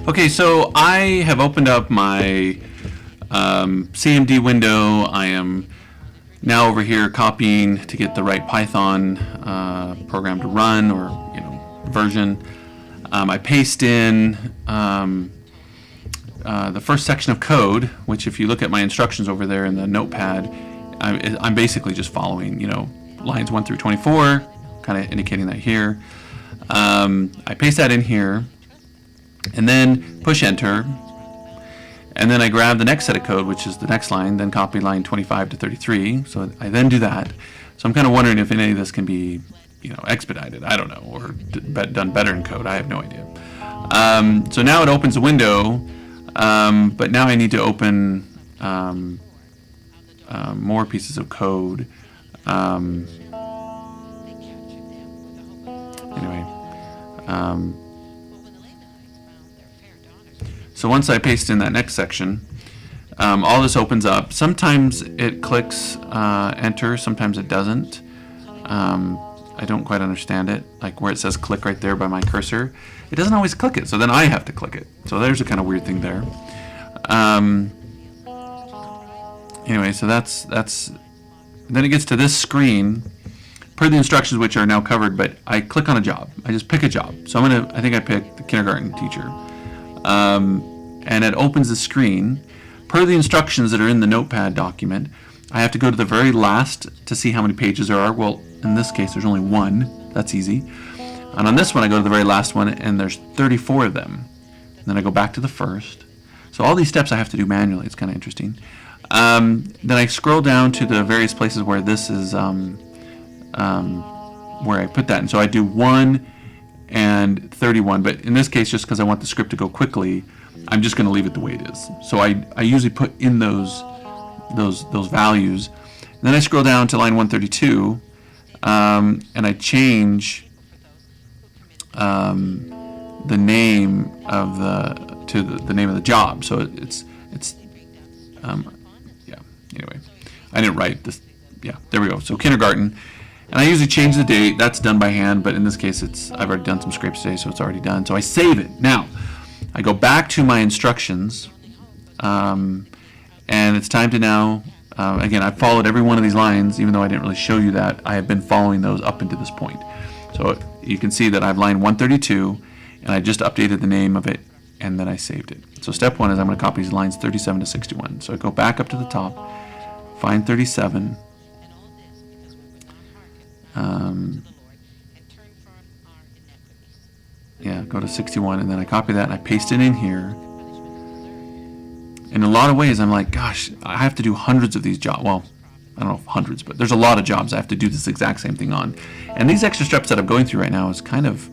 Okay, so I have opened up my CMD window. I am now over here copying to get the right Python program to run, or version. I paste in the first section of code, which if you look at my instructions over there in the notepad, I'm basically just following, lines 1 through 24, kind of indicating that here. I paste that in here, and then push enter, and then I grab the next set of code, which is the next line, then copy line 25 to 33. So I then do that. So I'm kind of wondering if any of this can be, expedited. I don't know, or done better in code. I have no idea. So now it opens a window, but now I need to open more pieces of code. So once I paste in that next section, all this opens up. Sometimes it clicks enter, sometimes it doesn't. I don't quite understand it, like where it says click right there by my cursor. It doesn't always click it, so then I have to click it. So there's a kind of weird thing there. Anyway, so that's then it gets to this screen per the instructions, which are now covered, but I click on a job. I just pick a job. So I think I picked the kindergarten teacher. And it opens the screen. Per the instructions that are in the notepad document, I have to go to the very last to see how many pages there are. Well, in this case, there's only one. That's easy. And on this one, I go to the very last one, and there's 34 of them. And then I go back to the first. So all these steps I have to do manually. It's kind of interesting. Then I scroll down to the various places where this is, where I put that. And so I do 1 and 31. But in this case, just because I want the script to go quickly, I'm just going to leave it the way it is. So I usually put in those values. And then I scroll down to line 132, and I change the name of the name of the job. So it's yeah. Anyway, I didn't write this. Yeah, there we go. So kindergarten, and I usually change the date. That's done by hand, but in this case, I've already done some scrapes today, so it's already done. So I save it. Now I go back to my instructions, and it's time to now. Again, I've followed every one of these lines, even though I didn't really show you that. I have been following those up into this point. So you can see that I've line 132, and I just updated the name of it, and then I saved it. So step 1 is I'm going to copy these lines 37 to 61. So I go back up to the top, find 37, go to 61, and then I copy that and I paste it in here. In a lot of ways, I'm like, gosh, I have to do hundreds of these jobs. Well, I don't know if hundreds, but there's a lot of jobs I have to do this exact same thing on. And these extra steps that I'm going through right now is kind of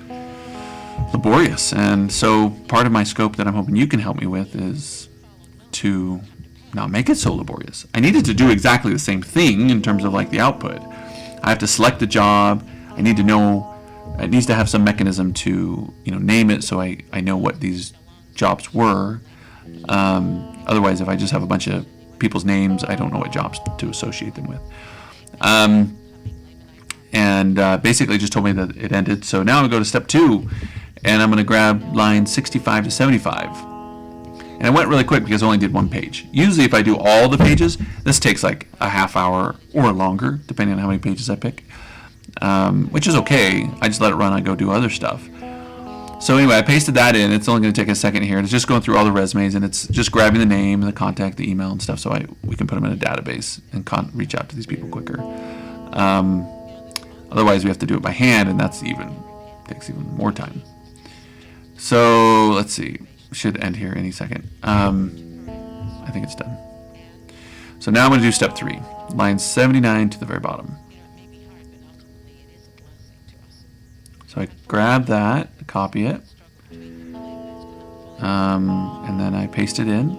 laborious. And so part of my scope that I'm hoping you can help me with is to not make it so laborious. I needed to do exactly the same thing in terms of like the output. I have to select the job. I need to know, it needs to have some mechanism to name it so I know what these jobs were. Otherwise, if I just have a bunch of people's names, I don't know what jobs to associate them with. Basically just told me that it ended. So now I'm going to go to step 2, and I'm going to grab line 65 to 75. And I went really quick because I only did one page. Usually if I do all the pages, this takes like a half hour or longer, depending on how many pages I pick, which is okay. I just let it run. I go do other stuff. So anyway, I pasted that in. It's only going to take a second here. It's just going through all the resumes, and it's just grabbing the name and the contact, the email and stuff, so we can put them in a database and reach out to these people quicker. Otherwise, we have to do it by hand, and takes even more time. So let's see. Should end here any second. I think it's done. So now I'm going to do step 3, line 79 to the very bottom. So I grab that, copy it, and then I paste it in.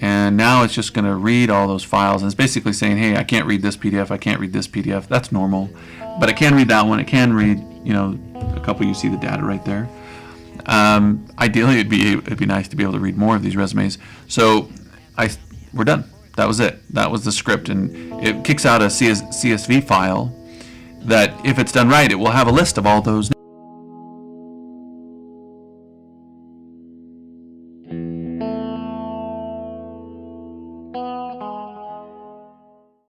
And now it's just going to read all those files, and it's basically saying, hey, I can't read this PDF, I can't read this PDF. That's normal, but I can read that one. It can read, a couple. You see the data right there. Ideally, it'd be nice to be able to read more of these resumes. So we're done. That was it. That was the script, and it kicks out a CSV file that, if it's done right, it will have a list of all those